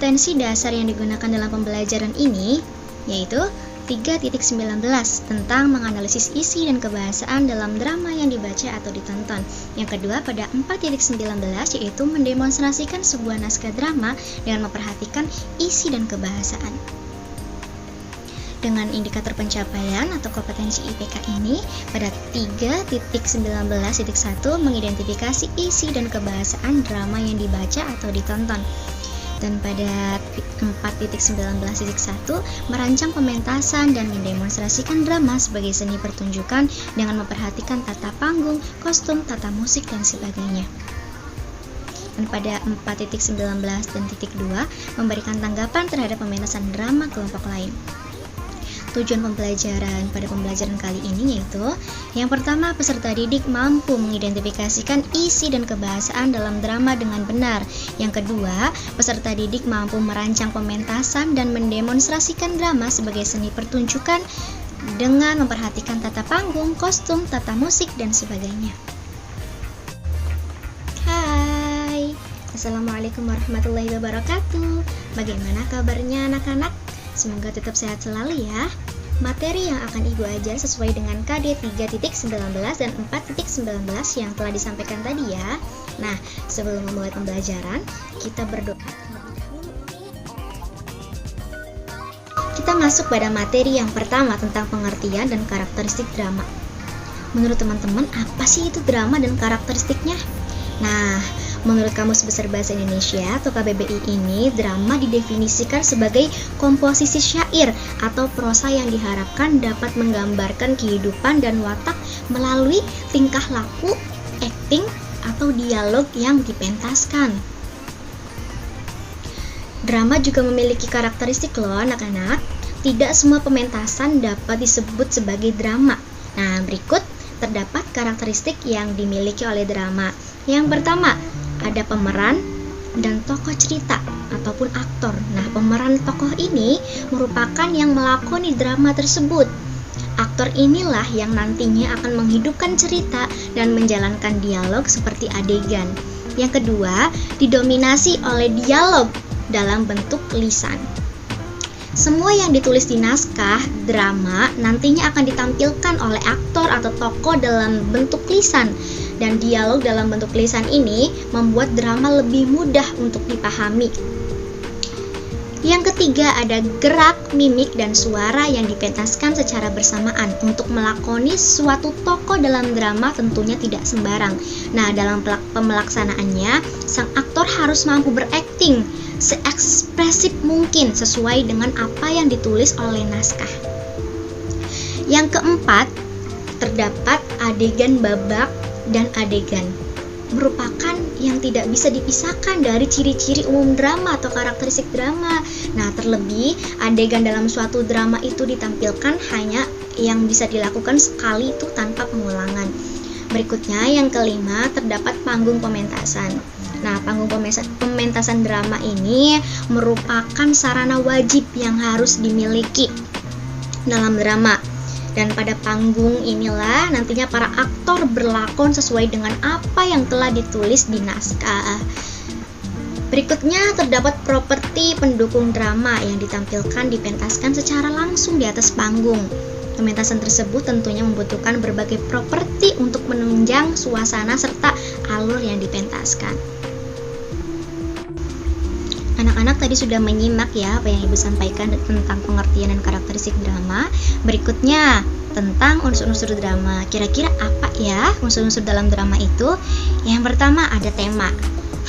kompetensi dasar yang digunakan dalam pembelajaran ini yaitu 3.19 tentang menganalisis isi dan kebahasaan dalam drama yang dibaca atau ditonton. Yang kedua pada 4.19 yaitu mendemonstrasikan sebuah naskah drama dengan memperhatikan isi dan kebahasaan. Dengan indikator pencapaian atau kompetensi IPK ini, pada 3.19.1 mengidentifikasi isi dan kebahasaan drama yang dibaca atau ditonton. Dan pada 4.19.1 merancang pementasan dan mendemonstrasikan drama sebagai seni pertunjukan dengan memperhatikan tata panggung, kostum, tata musik, dan sebagainya. Dan pada 4.19 dan titik 2 memberikan tanggapan terhadap pementasan drama kelompok lain. Tujuan pembelajaran pada pembelajaran kali ini yaitu yang pertama, peserta didik mampu mengidentifikasikan isi dan kebahasaan dalam drama dengan benar. Yang kedua, peserta didik mampu merancang pementasan dan mendemonstrasikan drama sebagai seni pertunjukan dengan memperhatikan tata panggung, kostum, tata musik, dan sebagainya. Hai, Assalamualaikum warahmatullahi wabarakatuh. Bagaimana kabarnya anak-anak? Semoga tetap sehat selalu ya. Materi yang akan Ibu ajar sesuai dengan KD 3.19 dan 4.19 yang telah disampaikan tadi ya. Nah, sebelum memulai pembelajaran, kita berdoa terlebih dahulu. Kita masuk pada materi yang pertama tentang pengertian dan karakteristik drama. Menurut teman-teman, apa sih itu drama dan karakteristiknya? Nah, menurut Kamus Besar Bahasa Indonesia atau KBBI ini, drama didefinisikan sebagai komposisi syair atau prosa yang diharapkan dapat menggambarkan kehidupan dan watak melalui tingkah laku, akting, atau dialog yang dipentaskan. Drama juga memiliki karakteristik loh anak-anak. Tidak semua pementasan dapat disebut sebagai drama. Nah, berikut terdapat karakteristik yang dimiliki oleh drama. Yang pertama, ada pemeran dan tokoh cerita ataupun aktor. Nah, pemeran tokoh ini merupakan yang melakoni drama tersebut. Aktor inilah yang nantinya akan menghidupkan cerita dan menjalankan dialog seperti adegan. Yang kedua, didominasi oleh dialog dalam bentuk lisan. Semua yang ditulis di naskah drama nantinya akan ditampilkan oleh aktor atau tokoh dalam bentuk lisan. Dan dialog dalam bentuk lisan ini membuat drama lebih mudah untuk dipahami. Yang ketiga, ada gerak, mimik, dan suara yang dipentaskan secara bersamaan. Untuk melakoni suatu tokoh dalam drama tentunya tidak sembarang. Nah, dalam pemelaksanaannya, sang aktor harus mampu berakting seekspresif mungkin sesuai dengan apa yang ditulis oleh naskah. Yang keempat, terdapat adegan babak dan adegan, merupakan yang tidak bisa dipisahkan dari ciri-ciri umum drama atau karakteristik drama. Nah, terlebih adegan dalam suatu drama itu ditampilkan hanya yang bisa dilakukan sekali itu tanpa pengulangan. Berikutnya yang kelima, terdapat panggung pementasan. Nah, panggung pementasan drama ini merupakan sarana wajib yang harus dimiliki dalam drama. Dan pada panggung inilah nantinya para aktor berlakon sesuai dengan apa yang telah ditulis di naskah. Berikutnya terdapat properti pendukung drama yang ditampilkan dipentaskan secara langsung di atas panggung. Pementasan tersebut tentunya membutuhkan berbagai properti untuk menunjang suasana serta alur yang dipentaskan. Anak-anak tadi sudah menyimak ya apa yang Ibu sampaikan tentang pengertian dan karakteristik drama. Berikutnya tentang unsur-unsur drama. Kira-kira apa ya unsur-unsur dalam drama itu? Yang pertama ada tema.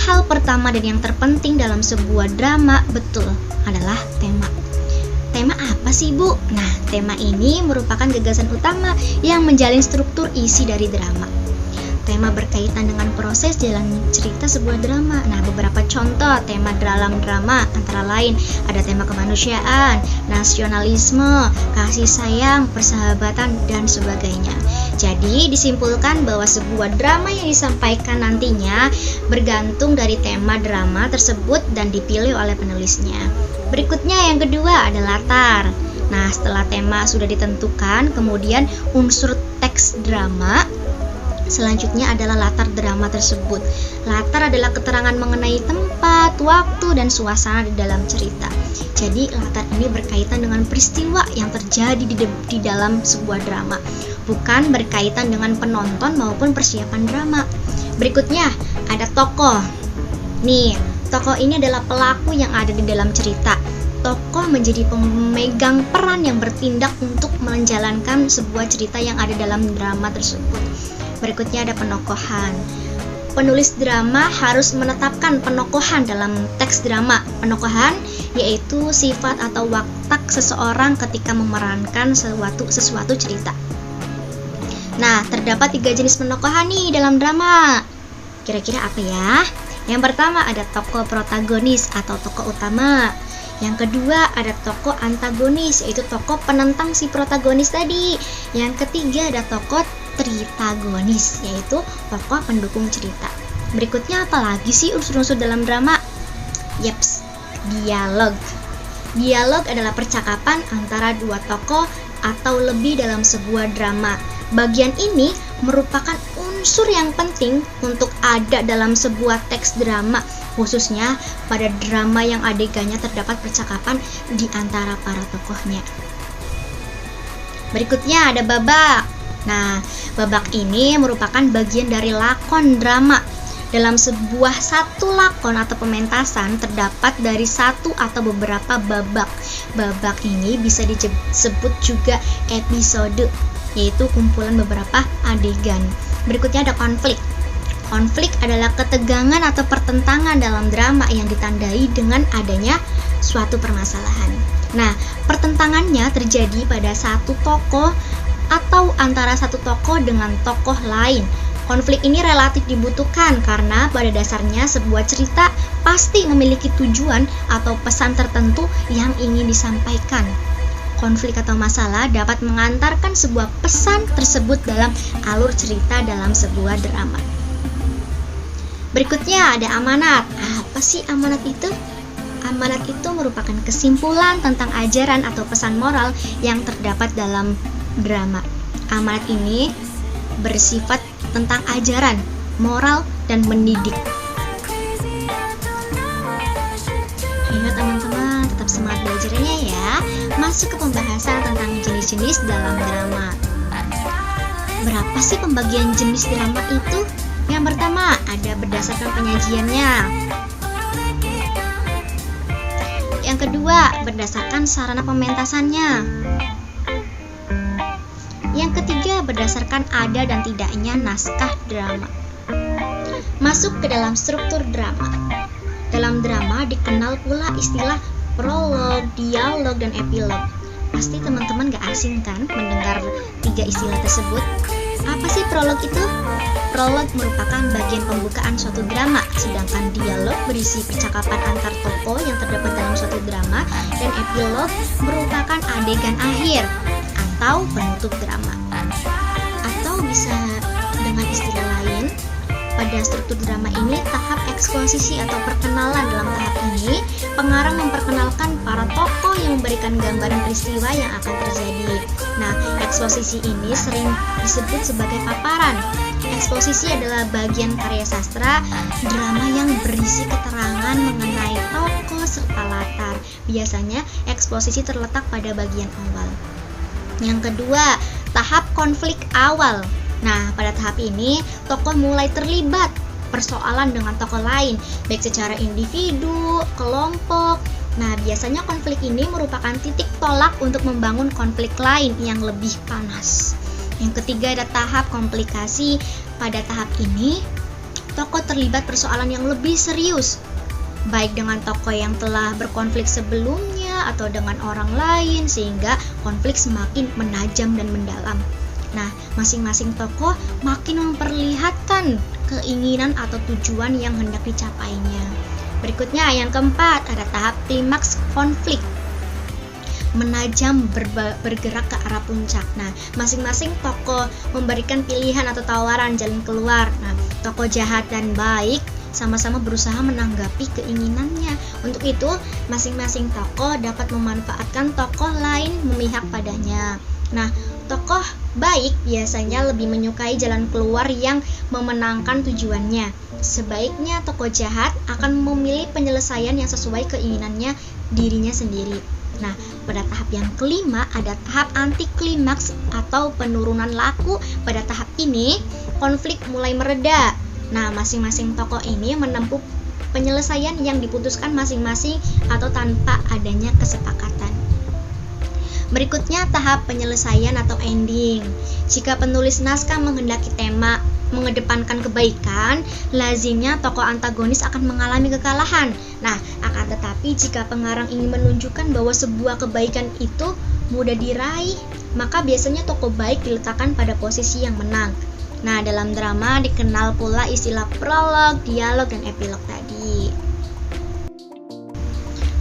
Hal pertama dan yang terpenting dalam sebuah drama betul adalah tema. Tema apa sih Bu? Nah, tema ini merupakan gagasan utama yang menjalin struktur isi dari drama. Tema berkaitan dengan proses jalan cerita sebuah drama. Nah, beberapa contoh tema dalam drama antara lain ada tema kemanusiaan, nasionalisme, kasih sayang, persahabatan, dan sebagainya. Jadi, disimpulkan bahwa sebuah drama yang disampaikan nantinya bergantung dari tema drama tersebut dan dipilih oleh penulisnya. Berikutnya yang kedua ada latar. Nah, setelah tema sudah ditentukan, kemudian unsur teks drama. Selanjutnya adalah latar drama tersebut. Latar adalah keterangan mengenai tempat tempat, waktu, dan suasana di dalam cerita. Jadi latar ini berkaitan dengan peristiwa yang terjadi di dalam sebuah drama, bukan berkaitan dengan penonton maupun persiapan drama. Berikutnya ada tokoh. Nih, tokoh ini adalah pelaku yang ada di dalam cerita. Tokoh menjadi pemegang peran yang bertindak untuk menjalankan sebuah cerita yang ada dalam drama tersebut. Berikutnya ada penokohan. Penulis drama harus menetapkan penokohan dalam teks drama. Penokohan yaitu sifat atau watak seseorang ketika memerankan sesuatu cerita. Nah, terdapat 3 jenis penokohan nih dalam drama. Kira-kira apa ya? Yang pertama ada tokoh protagonis atau tokoh utama. Yang kedua ada tokoh antagonis, yaitu tokoh penentang si protagonis tadi. Yang ketiga ada tokoh tritagonis, yaitu tokoh pendukung cerita. Berikutnya apa lagi sih unsur-unsur dalam drama? Yeps, dialog. Dialog adalah percakapan antara dua tokoh atau lebih dalam sebuah drama. Bagian ini merupakan unsur yang penting untuk ada dalam sebuah teks drama, khususnya pada drama yang adegannya terdapat percakapan di antara para tokohnya. Berikutnya ada babak. Nah, babak ini merupakan bagian dari lakon drama. Dalam sebuah satu lakon atau pementasan terdapat dari satu atau beberapa babak. Babak ini bisa disebut juga episode, yaitu kumpulan beberapa adegan. Berikutnya ada konflik. Konflik adalah ketegangan atau pertentangan dalam drama yang ditandai dengan adanya suatu permasalahan. Nah, pertentangannya terjadi pada satu tokoh atau antara satu tokoh dengan tokoh lain. Konflik ini relatif dibutuhkan karena pada dasarnya sebuah cerita pasti memiliki tujuan atau pesan tertentu yang ingin disampaikan. Konflik atau masalah dapat mengantarkan sebuah pesan tersebut dalam alur cerita dalam sebuah drama. Berikutnya ada amanat. Apa sih amanat itu? Amanat itu merupakan kesimpulan tentang ajaran atau pesan moral yang terdapat dalam drama. Amanat ini bersifat tentang ajaran, moral, dan mendidik. Ayo teman-teman, tetap semangat belajarnya ya. Masuk ke pembahasan tentang jenis-jenis dalam drama. Berapa sih pembagian jenis drama itu? Yang pertama, ada berdasarkan penyajiannya. Yang kedua, berdasarkan sarana pementasannya. Yang ketiga, berdasarkan ada dan tidaknya naskah drama. Masuk ke dalam struktur drama. Dalam drama dikenal pula istilah prolog, dialog, dan epilog. Pasti teman-teman gak asing kan mendengar 3 istilah tersebut? Apa sih prolog itu? Prolog merupakan bagian pembukaan suatu drama, sedangkan dialog berisi percakapan antar tokoh yang terdapat dalam suatu drama, dan epilog merupakan adegan akhir atau penutup drama. Atau bisa dengan istilah lain, pada struktur drama ini tahap eksposisi atau perkenalan. Dalam tahap ini, pengarang memperkenalkan para tokoh yang memberikan gambaran peristiwa yang akan terjadi. Nah, eksposisi ini sering disebut sebagai paparan. Eksposisi adalah bagian karya sastra drama yang berisi keterangan mengenai tokoh serta latar. Biasanya eksposisi terletak pada bagian awal. Yang kedua, tahap konflik awal. Nah, pada tahap ini, tokoh mulai terlibat persoalan dengan tokoh lain, baik secara individu, kelompok. Nah, biasanya konflik ini merupakan titik tolak untuk membangun konflik lain yang lebih panas. Yang ketiga, ada tahap komplikasi. Pada tahap ini, tokoh terlibat persoalan yang lebih serius, baik dengan tokoh yang telah berkonflik sebelumnya atau dengan orang lain, sehingga konflik semakin menajam dan mendalam. Nah, masing-masing tokoh makin memperlihatkan keinginan atau tujuan yang hendak dicapainya. Berikutnya yang keempat, ada tahap klimaks konflik. Menajam bergerak ke arah puncak. Nah, masing-masing tokoh memberikan pilihan atau tawaran jalan keluar. Nah, tokoh jahat dan baik sama-sama berusaha menanggapi keinginannya. Untuk itu, masing-masing tokoh dapat memanfaatkan tokoh lain memihak padanya. Nah, Tokoh baik biasanya lebih menyukai jalan keluar yang memenangkan tujuannya. Sebaiknya tokoh jahat akan memilih penyelesaian yang sesuai keinginannya dirinya sendiri. Nah, pada tahap yang kelima ada tahap anti klimaks atau penurunan laku. Pada tahap ini, konflik mulai mereda. Nah, masing-masing tokoh ini menempuh penyelesaian yang diputuskan masing-masing atau tanpa adanya kesepakatan. Berikutnya tahap penyelesaian atau ending. Jika penulis naskah menghendaki tema mengedepankan kebaikan, lazimnya tokoh antagonis akan mengalami kekalahan. Nah, akan tetapi jika pengarang ingin menunjukkan bahwa sebuah kebaikan itu mudah diraih, maka biasanya tokoh baik diletakkan pada posisi yang menang. Nah, dalam drama dikenal pula istilah prolog, dialog, dan epilog tadi.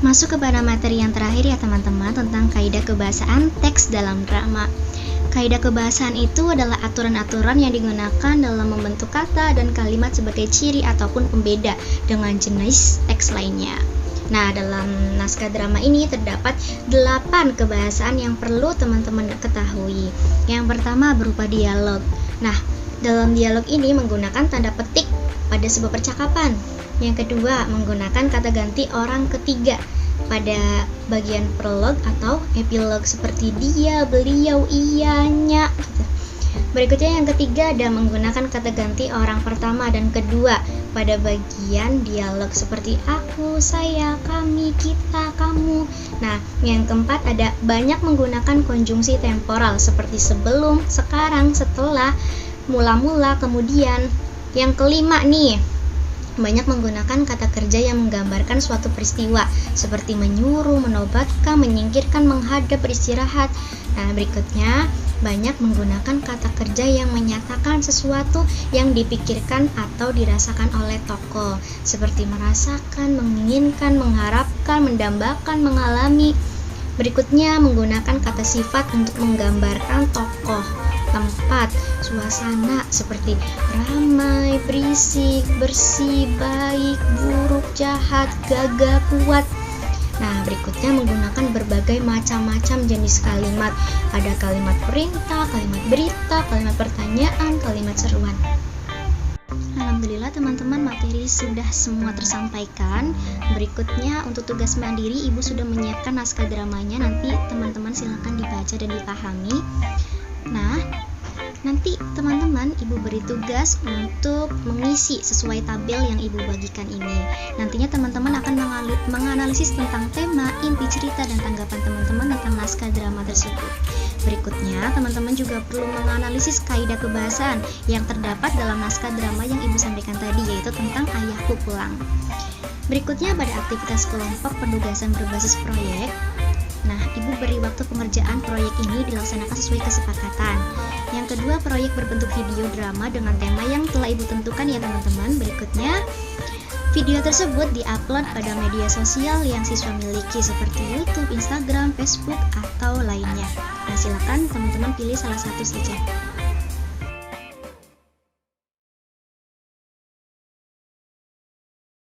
Masuk kepada materi yang terakhir ya teman-teman, tentang kaidah kebahasaan teks dalam drama. Kaidah kebahasaan itu adalah aturan-aturan yang digunakan dalam membentuk kata dan kalimat sebagai ciri ataupun pembeda dengan jenis teks lainnya. Nah, dalam naskah drama ini terdapat 8 kebahasaan yang perlu teman-teman ketahui. Yang pertama berupa dialog. Nah, dalam dialog ini menggunakan tanda petik pada sebuah percakapan. Yang kedua, menggunakan kata ganti orang ketiga pada bagian prolog atau epilog seperti dia, beliau, ianya gitu. Berikutnya yang ketiga ada menggunakan kata ganti orang pertama dan kedua pada bagian dialog seperti aku, saya, kami, kita, kamu. Nah, yang keempat ada banyak menggunakan konjungsi temporal seperti sebelum, sekarang, setelah, mula-mula, kemudian. Yang kelima nih, banyak menggunakan kata kerja yang menggambarkan suatu peristiwa seperti menyuruh, menobatkan, menyingkirkan, menghadap, beristirahat. Nah, berikutnya banyak menggunakan kata kerja yang menyatakan sesuatu yang dipikirkan atau dirasakan oleh tokoh seperti merasakan, menginginkan, mengharapkan, mendambakan, mengalami. Berikutnya menggunakan kata sifat untuk menggambarkan tokoh, tempat, suasana seperti ramai, berisik, bersih, baik, buruk, jahat, gagah, kuat. Nah, berikutnya menggunakan berbagai macam-macam jenis kalimat. Ada kalimat perintah, kalimat berita, kalimat pertanyaan, kalimat seruan. Alhamdulillah teman-teman, materi sudah semua tersampaikan. Berikutnya untuk tugas mandiri, Ibu sudah menyiapkan naskah dramanya. Nanti teman-teman silakan dibaca dan dipahami. Nah, nanti teman-teman Ibu beri tugas untuk mengisi sesuai tabel yang Ibu bagikan ini. Nantinya teman-teman akan menganalisis tentang tema, inti cerita, dan tanggapan teman-teman tentang naskah drama tersebut. Berikutnya, teman-teman juga perlu menganalisis kaidah kebahasaan yang terdapat dalam naskah drama yang Ibu sampaikan tadi, yaitu tentang Ayahku Pulang. Berikutnya pada aktivitas kelompok penugasan berbasis proyek. Nah, Ibu beri waktu pengerjaan proyek ini dilaksanakan sesuai kesepakatan. Yang kedua, proyek berbentuk video drama dengan tema yang telah Ibu tentukan ya teman-teman. Berikutnya, video tersebut diupload pada media sosial yang siswa miliki seperti YouTube, Instagram, Facebook, atau lainnya. Nah, silakan teman-teman pilih salah satu saja.